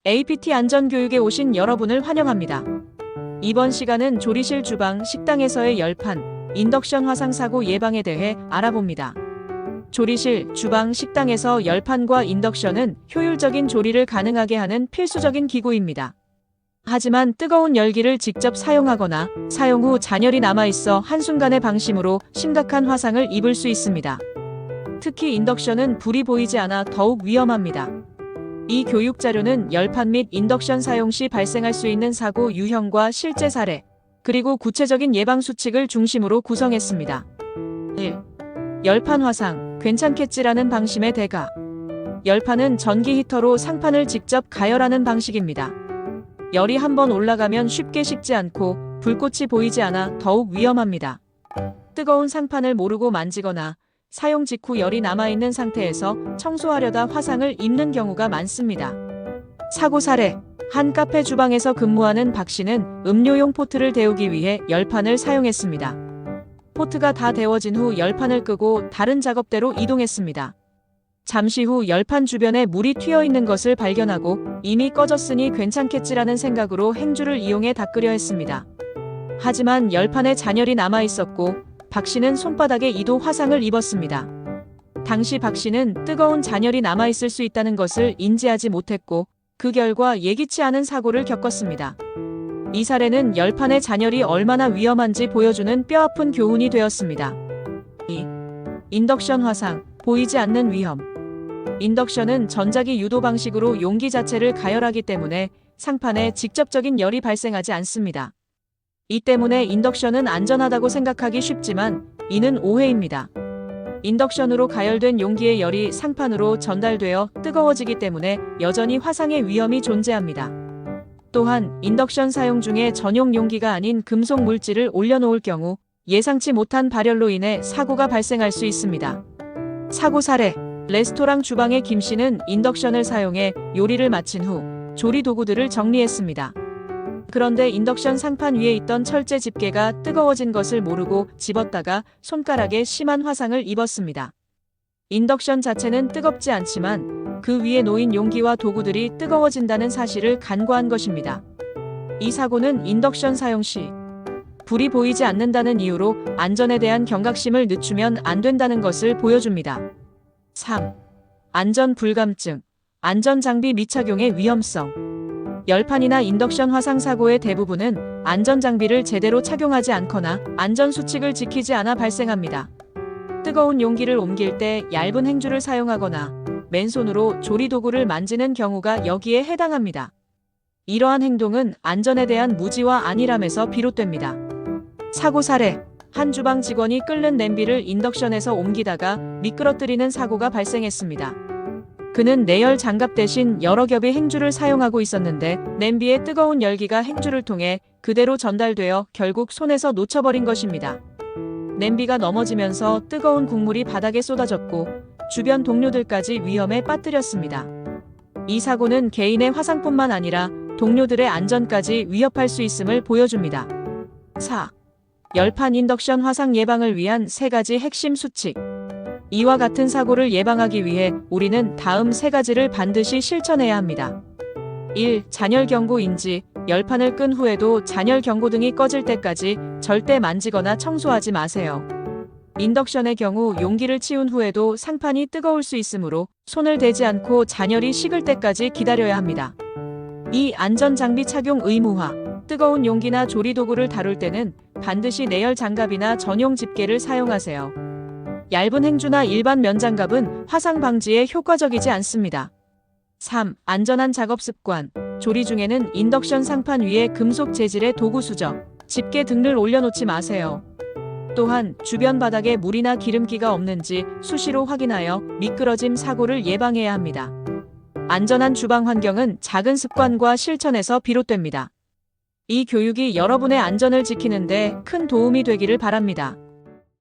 APT 안전교육에 오신 여러분을 환영합니다. 이번 시간은 조리실, 주방, 식당에서의 열판, 인덕션 화상 사고 예방에 대해 알아봅니다. 조리실, 주방, 식당에서 열판과 인덕션은 효율적인 조리를 가능하게 하는 필수적인 기구입니다. 하지만 뜨거운 열기를 직접 사용하거나 사용 후 잔열이 남아있어 한순간의 방심으로 심각한 화상을 입을 수 있습니다. 특히 인덕션은 불이 보이지 않아 더욱 위험합니다. 이 교육 자료는 열판 및 인덕션 사용 시 발생할 수 있는 사고 유형과 실제 사례, 그리고 구체적인 예방 수칙을 중심으로 구성했습니다. 1. 열판 화상, 괜찮겠지라는 방심의 대가. 열판은 전기 히터로 상판을 직접 가열하는 방식입니다. 열이 한번 올라가면 쉽게 식지 않고 불꽃이 보이지 않아 더욱 위험합니다. 뜨거운 상판을 모르고 만지거나 사용 직후 열이 남아있는 상태에서 청소하려다 화상을 입는 경우가 많습니다. 사고 사례. 한 카페 주방에서 근무하는 박 씨는 음료용 포트를 데우기 위해 열판을 사용했습니다. 포트가 다 데워진 후 열판을 끄고 다른 작업대로 이동했습니다. 잠시 후 열판 주변에 물이 튀어 있는 것을 발견하고 이미 꺼졌으니 괜찮겠지라는 생각으로 행주를 이용해 닦으려 했습니다. 하지만 열판에 잔열이 남아 있었고 박 씨는 손바닥에 2도 화상을 입었습니다. 당시 박 씨는 뜨거운 잔열이 남아있을 수 있다는 것을 인지하지 못했고 그 결과 예기치 않은 사고를 겪었습니다. 이 사례는 열판의 잔열이 얼마나 위험한지 보여주는 뼈아픈 교훈이 되었습니다. 2. 인덕션 화상, 보이지 않는 위험. 인덕션은 전자기 유도 방식으로 용기 자체를 가열하기 때문에 상판에 직접적인 열이 발생하지 않습니다. 이 때문에 인덕션은 안전하다고 생각하기 쉽지만 이는 오해입니다. 인덕션으로 가열된 용기의 열이 상판으로 전달되어 뜨거워지기 때문에 여전히 화상의 위험이 존재합니다. 또한 인덕션 사용 중에 전용 용기가 아닌 금속 물질을 올려놓을 경우 예상치 못한 발열로 인해 사고가 발생할 수 있습니다. 사고 사례. 레스토랑 주방의 김 씨는 인덕션을 사용해 요리를 마친 후 조리 도구들을 정리했습니다. 그런데 인덕션 상판 위에 있던 철제 집게가 뜨거워진 것을 모르고 집었다가 손가락에 심한 화상을 입었습니다. 인덕션 자체는 뜨겁지 않지만 그 위에 놓인 용기와 도구들이 뜨거워진다는 사실을 간과한 것입니다. 이 사고는 인덕션 사용 시 불이 보이지 않는다는 이유로 안전에 대한 경각심을 늦추면 안 된다는 것을 보여줍니다. 3. 안전 불감증, 안전장비 미착용의 위험성. 열판이나 인덕션 화상 사고의 대부분은 안전장비를 제대로 착용하지 않거나 안전수칙을 지키지 않아 발생합니다. 뜨거운 용기를 옮길 때 얇은 행주를 사용하거나 맨손으로 조리도구를 만지는 경우가 여기에 해당합니다. 이러한 행동은 안전에 대한 무지와 안일함에서 비롯됩니다. 사고 사례. 한 주방 직원이 끓는 냄비를 인덕션에서 옮기다가 미끄러뜨리는 사고가 발생했습니다. 그는 내열 장갑 대신 여러 겹의 행주를 사용하고 있었는데 냄비의 뜨거운 열기가 행주를 통해 그대로 전달되어 결국 손에서 놓쳐버린 것입니다. 냄비가 넘어지면서 뜨거운 국물이 바닥에 쏟아졌고 주변 동료들까지 위험에 빠뜨렸습니다. 이 사고는 개인의 화상뿐만 아니라 동료들의 안전까지 위협할 수 있음을 보여줍니다. 4. 열판 인덕션 화상 예방을 위한 3가지 핵심 수칙. 이와 같은 사고를 예방하기 위해 우리는 다음 3가지를 반드시 실천해야 합니다. 1. 잔열 경고 인지. 열판을 끈 후에도 잔열 경고등이 꺼질 때까지 절대 만지거나 청소하지 마세요. 인덕션의 경우 용기를 치운 후에도 상판이 뜨거울 수 있으므로 손을 대지 않고 잔열이 식을 때까지 기다려야 합니다. 2. 안전장비 착용 의무화. 뜨거운 용기나 조리도구를 다룰 때는 반드시 내열 장갑이나 전용 집게를 사용하세요. 얇은 행주나 일반 면장갑은 화상 방지에 효과적이지 않습니다. 3. 안전한 작업 습관. 조리 중에는 인덕션 상판 위에 금속 재질의 도구 수저, 집게 등을 올려놓지 마세요. 또한 주변 바닥에 물이나 기름기가 없는지 수시로 확인하여 미끄러짐 사고를 예방해야 합니다. 안전한 주방 환경은 작은 습관과 실천에서 비롯됩니다. 이 교육이 여러분의 안전을 지키는 데 큰 도움이 되기를 바랍니다.